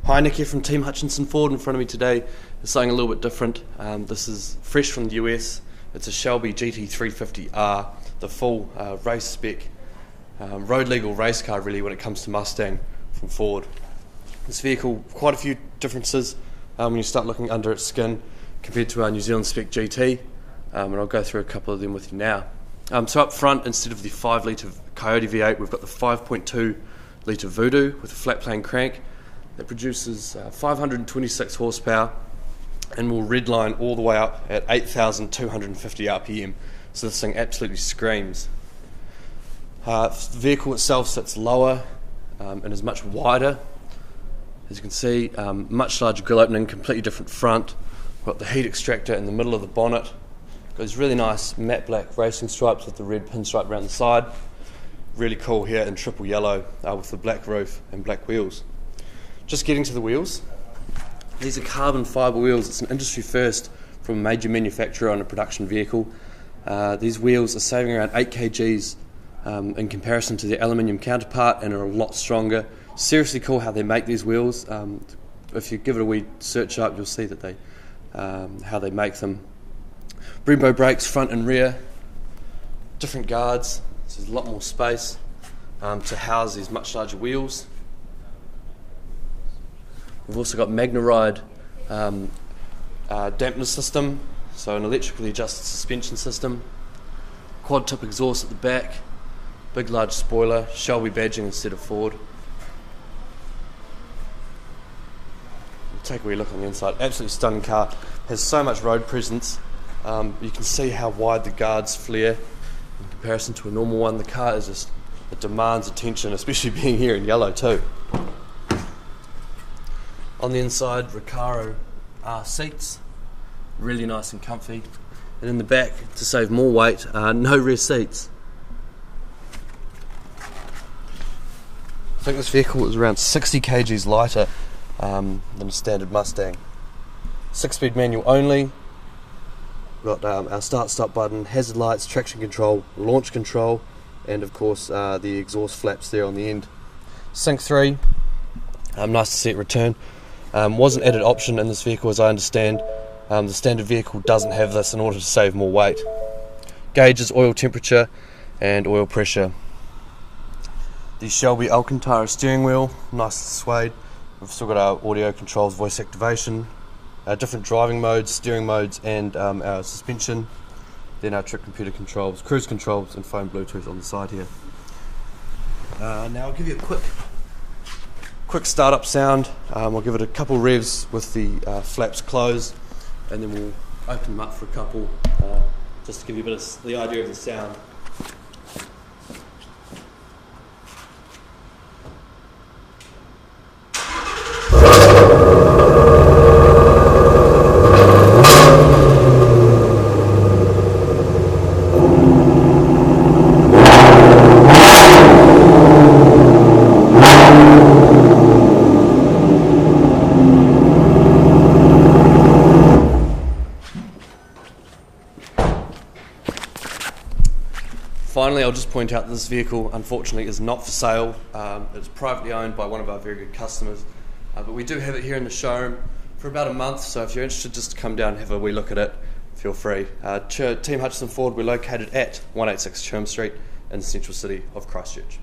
Hi, Nick here from Team Hutchinson Ford. In front of me today is something a little bit different. This is fresh from the US. It's a Shelby GT350R, the full race spec, road legal race car really when it comes to Mustang from Ford. This vehicle, quite a few differences when you start looking under its skin compared to our New Zealand spec GT, and I'll go through a couple of them with you now. So up front, instead of the 5 litre Coyote V8, we've got the 5.2 litre Voodoo with a flat plane crank that produces 526 horsepower and will redline all the way up at 8,250 RPM. So this thing absolutely screams. The vehicle itself sits lower and is much wider. As you can see, much larger grille opening, completely different front. We've got the heat extractor in the middle of the bonnet. Got these really nice matte black racing stripes with the red pinstripe around the side. Really cool here in triple yellow with the black roof and black wheels. Just getting to the wheels. These are carbon fibre wheels. It's an industry first from a major manufacturer on a production vehicle. These wheels are saving around 8 kgs in comparison to their aluminium counterpart and are a lot stronger. Seriously cool how they make these wheels. If you give it a wee search up, you'll see that how they make them. Brembo brakes front and rear, different guards, so there's a lot more space to house these much larger wheels. We've also got MagnaRide dampener system, so an electrically adjusted suspension system, quad tip exhaust at the back, big large spoiler, Shelby badging instead of Ford. We'll take a wee look on the inside. Absolutely stunning car, has so much road presence. You can see how wide the guards flare in comparison to a normal one. The car is just, it demands attention, especially being here in yellow too. On the inside, Recaro seats, really nice and comfy. And in the back, to save more weight, no rear seats. I think this vehicle is around 60 kgs lighter than a standard Mustang. 6-speed manual only. We've got our start-stop button, hazard lights, traction control, launch control, and of course the exhaust flaps there on the end. Sync 3, nice to see it return. Was an added option in this vehicle as I understand. The standard vehicle doesn't have this in order to save more weight. Gauges oil temperature and oil pressure. The Shelby Alcantara steering wheel, nice and suede. We've still got our audio controls, voice activation, different driving modes, steering modes, and our suspension. Then our trip computer controls, cruise controls, and phone Bluetooth on the side here. Now I'll give you a quick startup sound. I'll give it a couple revs with the flaps closed, and then we'll open them up for a couple, just to give you a bit of the idea of the sound. Finally, I'll just point out that this vehicle unfortunately is not for sale. It's privately owned by one of our very good customers, but we do have it here in the showroom for about a month, so if you're interested just to come down and have a wee look at it, feel free. Team Hutchinson Ford, we're located at 186 Cherm Street in the central city of Christchurch.